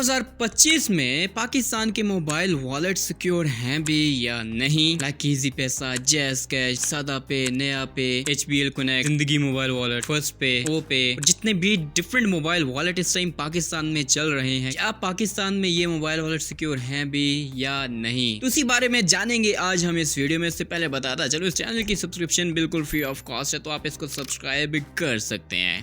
2025 में पाकिस्तान के mobile wallet secure हैं भी या नहीं? लाइक इजी पैसा, जैज कैश, सादा पे, नया पे, HBL कनेक्ट, जिंदगी मोबाइल वॉलेट, फर्स्ट पे, ओ पे, जितने भी डिफरेंट मोबाइल वॉलेट इस टाइम पाकिस्तान में चल रहे हैं, क्या पाकिस्तान में ये मोबाइल वॉलेट सिक्योर हैं भी या नहीं? तो इसी बारे में जानेंगे आज हम इस वीडियो में। इससे पहले बताता चलो, इस चैनल की सब्सक्रिप्शन बिल्कुल फ्री ऑफ कॉस्ट है, तो आप इसको सब्सक्राइब कर सकते हैं।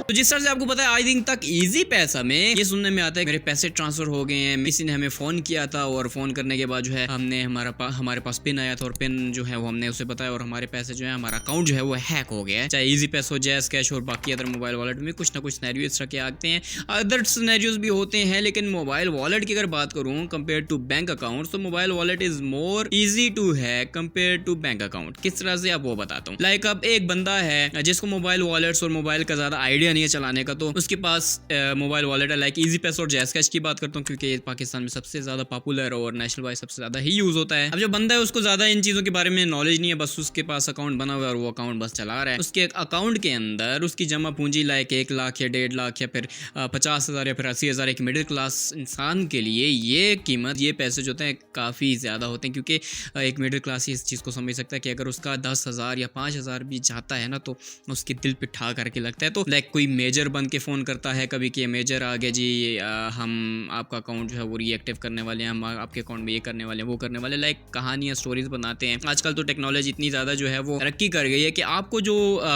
तो जिस तरह से आपको पता है, आई थिंक तक इजी पैसा में ये सुनने में आता है मेरे पैसे ट्रांसफर हो गए हैं, किसी ने हमें फोन किया था और फोन करने के बाद जो है हमने हमारे पास पिन आया था और पिन जो है वो हमने उसे बताया और हमारे पैसे जो है, हमारा अकाउंट जो है वो हैक हो गया है। चाहे इजी पैसा हो, जैज कैश और बाकी अदर मोबाइल वॉलेट में कुछ ना कुछ सिनेरियो इस तरह के आते हैं, अदर सिनेरियोज भी होते हैं। लेकिन मोबाइल वॉलेट की अगर बात करूँ कंपेयर टू बैंक अकाउंट, तो mobile wallet is more easy to hack compare to bank account. किस तरह से आप वो बताता हूँ। लाइक अब एक बंदा है जिसको मोबाइल वॉलेट्स और मोबाइल का ज्यादा आइडिया नहीं है चलाने का, तो उसके पास मोबाइल वॉलेट है। लाइक इजी पैसा और जैज कैश की बात करता हूँ क्योंकि ये पाकिस्तान में सबसे ज्यादा पॉपुलर और नेशनल वाइज सबसे ज्यादा ही यूज होता है। अब जो बंदा है उसको ज्यादा इन चीजों के बारे में नॉलेज नहीं है, बस उसके पास अकाउंट बना हुआ है और वो अकाउंट बस चला रहा है। उसके अकाउंट के अंदर उसकी जमा पूंजी लाइक 1 लाख या 1.5 लाख या फिर 50,000 या फिर 80,000 एक मिडिल क्लास इंसान के लिए ये कीमत, ये पैसे जो होते हैं काफ़ी ज़्यादा होते हैं, क्योंकि एक मिडिल क्लास इस चीज़ को समझ सकता है कि अगर उसका 10,000 या 5,000 भी जाता है ना, तो उसके दिल पे ठा करके लगता है। तो लाइक कोई मेजर बन के फ़ोन करता है कभी कि मेजर आ गया जी, हम आपका अकाउंट जो है वो रीएक्टिव करने वाले हैं, हम आपके अकाउंट में ये करने वाले हैं, वो करने वाले, लाइक कहानियाँ स्टोरीज बनाते हैं। आजकल तो टेक्नोलॉजी इतनी ज़्यादा जो है वो तरक्की कर गई है कि आपको जो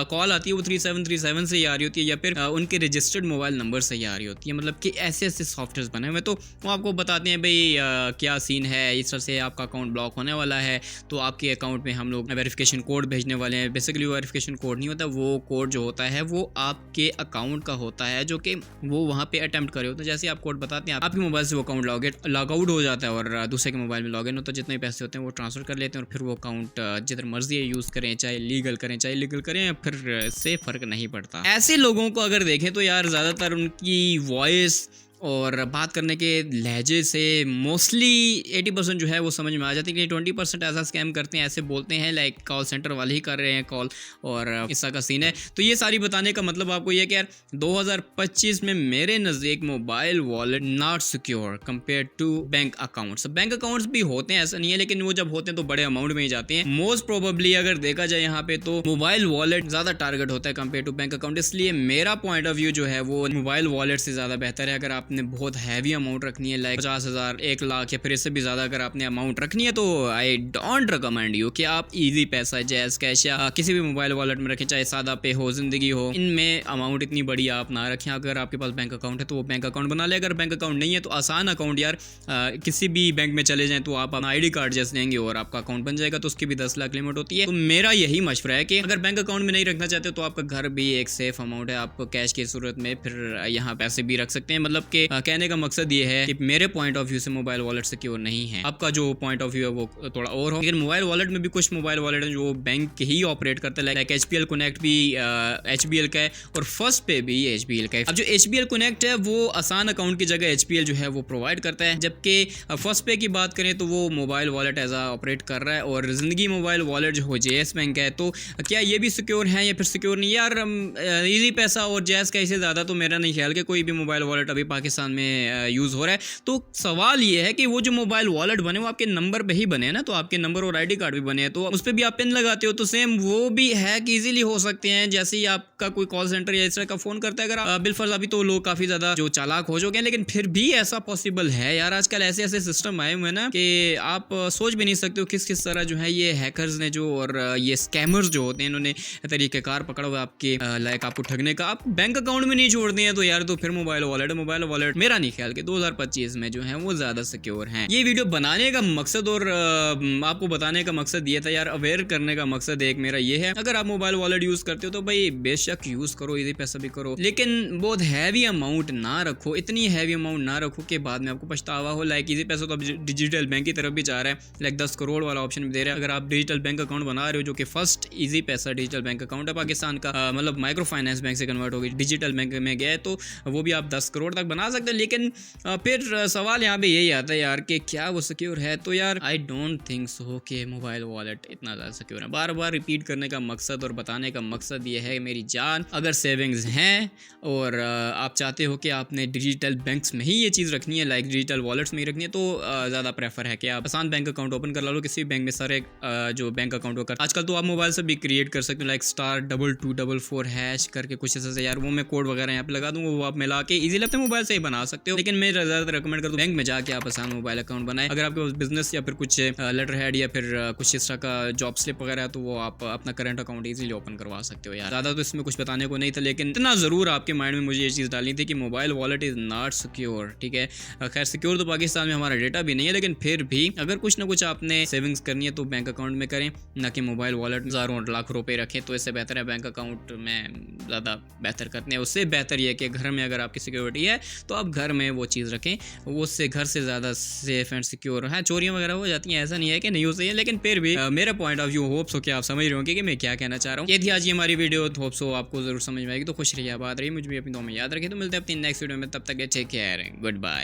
कॉल आती है वो 3737 से ही आ रही होती है या फिर उनके रजिस्टर्ड मोबाइल नंबर से ही आ रही होती है। मतलब कि ऐसे ऐसे सॉफ्टवेयर बने हुए, तो वो आपको बताते हैं भाई क्या सीन है, इस तरह से आपका अकाउंट ब्लॉक होने वाला है, तो आपके अकाउंट में हम लोग वेरिफिकेशन कोड भेजने वाले हैं। बेसिकली वो वेरिफिकेशन कोड नहीं होता, वो कोड जो होता है वो आपके अकाउंट का होता है, जो कि वो वहाँ पे अटेम्प्ट करे होते हैं। जैसे आप कोड बताते हैं, आपके मोबाइल से वो अकाउंट लॉग आउट हो जाता है और दूसरे के मोबाइल में लॉग इन होता है। जितने पैसे होते हैं वो ट्रांसफर कर लेते हैं और फिर वो अकाउंट जिधर मर्जी है यूज़ करें, चाहे लीगल करें चाहे इलीगल करें, फिर से फ़र्क नहीं पड़ता। ऐसे लोगों को अगर देखें तो यार ज़्यादातर उनकी वॉइस और बात करने के लहजे से मोस्टली 80% जो है वो समझ में आ जाती है कि 20% ऐसा स्कैम करते हैं, ऐसे बोलते हैं लाइक कॉल सेंटर वाले ही कर रहे हैं कॉल और इस तरह का सीन है। तो ये सारी बताने का मतलब आपको ये कि यार 2025 में मेरे नज़दीक mobile wallet not secure compare to bank accounts. Bank accounts भी होते हैं, ऐसा नहीं है, लेकिन वो जब होते हैं तो बड़े अमाउंट में ही जाते हैं। मोस्ट प्रोबेबली अगर देखा जाए यहाँ पे तो मोबाइल वॉलेट ज़्यादा टारगेट होता है कंपेयर टू बैंक अकाउंट। इसलिए मेरा पॉइंट ऑफ व्यू जो है वो मोबाइल वॉलेट से ज़्यादा बेहतर है। अगर आपने बहुत हैवी अमाउंट रखनी है लाइक 50,000, 1 लाख या फिर इससे भी ज़्यादा अगर आपने अमाउंट रखनी है, तो आई डोंट रिकमेंड यू कि आप इजी पैसा, जैज कैश या किसी भी मोबाइल वॉलेट में रखें, चाहे सादा पे हो, जिंदगी हो, इनमें अमाउंट इतनी बड़ी आप ना रखें। अगर आपके पास बैंक अकाउंट है तो वो बैंक अकाउंट बना ले, अगर बैंक अकाउंट नहीं है तो आसान अकाउंट यार, किसी भी बैंक में चले जाएं तो आप अपना ID कार्ड जैसे देंगे और आपका अकाउंट बन जाएगा, तो उसकी भी 10 लाख लिमिट होती है। तो मेरा यही मशवरा है कि अगर बैंक अकाउंट में नहीं रखना चाहते तो आपका घर भी एक सेफ अमाउंट है, आप कैश की सूरत में फिर यहाँ पैसे भी रख सकते हैं। मतलब कि कहने का मकसद ये है कि मेरे पॉइंट ऑफ व्यू से मोबाइल वॉलेट सिक्योर नहीं है, आपका जो पॉइंट ऑफ व्यू है वो थोड़ा और हो। लेकिन मोबाइल वॉलेट में भी कुछ मोबाइल वॉलेट है जो बैंक ही ऑपरेट करता है, लाइक HBL कनेक्ट भी HBL का है और फर्स्ट पे भी HBL का है। अब जो HBL कनेक्ट है वो आसान अकाउंट की जगह HBL जो है वो प्रोवाइड करता है, जबकि फर्स्ट पे की बात करें तो वो मोबाइल वॉलेट एज ऑपरेट कर रहा है। और जिंदगी मोबाइल वॉलेट जो हो JS बैंक है, तो क्या ये भी सिक्योर है या फिर सिक्योर नहीं? यार इजी पैसा और जैज कैश से ज़्यादा तो मेरा नहीं ख्याल कि कोई भी मोबाइल वॉलेट अभी पाकिस्तान में यूज़ हो रहा है। तो सवाल ये है कि वो जो मोबाइल वॉलेट बने वो आपके नंबर पे ही बने हैं ना, तो आपके नंबर और ID कार्ड भी बने हैं, तो उस पर भी आप पिन लगाते हो, तो सेम वो भी हैक इजीली हो सकते हैं। जैसे ही आपका कोई कॉल सेंटर या इस तरह का फोन करता है, अगर बिलफर्ज अभी तो लोग काफी ज्यादा जो चालाक हो चुके हैं, लेकिन फिर भी ऐसा पॉसिबल है यार। आजकल ऐसे ऐसे सिस्टम आए हुए हैं ना कि आप सोच भी नहीं सकते हो किस किस तरह जो है ये हैकर्स ने जो और ये स्कैमर्स जो होते हैं इन्होंने तरीकेकार पकड़ा हुआ आपके लाइक आपको ठगने का। आप बैंक अकाउंट में नहीं छोड़ दिए तो यार तो फिर मोबाइल वॉलेट मेरा नहीं ख्याल कि 2025 में जो है वो ज्यादा सिक्योर हैं। ये वीडियो बनाने का मकसद और आपको बताने का मकसद ये था यार, अवेयर करने का मकसद एक मेरा ये है, अगर आप मोबाइल वॉलेट यूज करते हो तो भाई बेशक यूज करो, इजी पैसा भी करो, लेकिन बहुत हैवी अमाउंट ना रखो, इतनी हैवी अमाउंट ना रखो कि बाद में आपको पछतावा हो। लाइक इजी पैसा तो अब डिजिटल बैंक की तरफ भी जा रहा है, लाइक 10 करोड़ वाला ऑप्शन भी दे रहा है। अगर आप डिजिटल बैंक अकाउंट बना रहे हो, जो कि फर्स्ट इजी पैसा डिजिटल बैंक अकाउंट है पाकिस्तान का, मतलब माइक्रो फाइनेंस बैंक से कन्वर्ट हो गई डिजिटल बैंक में गया है, तो वो भी आप 10 करोड़ तक बना सकते हैं। लेकिन फिर सवाल यहाँ पे यही आता है यार कि क्या वो सिक्योर है? तो यार आई डोंट थिंक सो कि मोबाइल वॉलेट इतना ज़्यादा सिक्योर है। बार बार रिपीट करने का मकसद और बताने का मकसद ये है, मेरी जान, अगर सेविंग्स हैं और आप चाहते हो कि आपने डिजिटल बैंक्स में ही ये चीज़ रखनी है, लाइक डिजिटल वॉलेट्स में ही रखनी है, तो ज़्यादा प्रेफर है कि आप आसान बैंक अकाउंट ओपन कर लो किसी बैंक में। सारे जो बैंक अकाउंट होकर आजकल तो आप मोबाइल से भी क्रिएट कर सकते हो, लाइक *2244# करके कुछ ऐसा यार, वो मैं कोड वगैरह यहाँ पे लगा दूंगा, वो आप मिला के इजीली अपने मोबाइल से ही बना सकते हो। लेकिन मैं ज़्यादा रिकमेंड करता हूँ बैंक में जाके आप आसान मोबाइल अकाउंट बनाए। अगर आपके पास बिजनेस या फिर कुछ लेटर हेड या फिर कुछ इस तरह का जॉब स्लिप वगैरह है, तो वो आप अपना करंट अकाउंट इजीली ओपन करवा सकते हो यार। ज़्यादा तो इसमें कुछ बताने को नहीं था, लेकिन इतना ज़रूर आपके माइंड में मुझे ये चीज़ डालनी थी कि mobile wallet is not secure. ठीक है, खैर सिक्योर तो पाकिस्तान में हमारा डेटा भी नहीं है, लेकिन फिर भी अगर कुछ ना कुछ आपने सेविंग्स करनी है तो बैंक अकाउंट में करें, ना कि मोबाइल वॉलेट हज़ारों और लाख रुपए रखें। तो इससे बेहतर है बैंक अकाउंट में ज़्यादा बेहतर करते हैं। उससे बेहतर ये कि घर में अगर आपकी सिक्योरिटी है तो आप घर में वो चीज़ रखें, वो उससे घर से ज़्यादा सेफ एंड सिक्योर है। चोरियाँ वगैरह हो जाती हैं, ऐसा नहीं है कि नहीं हो सही है, लेकिन फिर भी मेरा पॉइंट ऑफ व्यू होप्स हो कि आप समझ रहे होंगे कि मैं क्या कहना चाह रहा हूँ। ये थी आज की हमारी वीडियो, होप्स हो आपको जरूर समझ में आएगी। तो खुश रहिए, आबाद रहिए, मुझे भी अपनी दुआ में याद रखिए। तो मिलते हैं अपनी नेक्स्ट वीडियो में, तब तक टेक केयर, गुड बाय।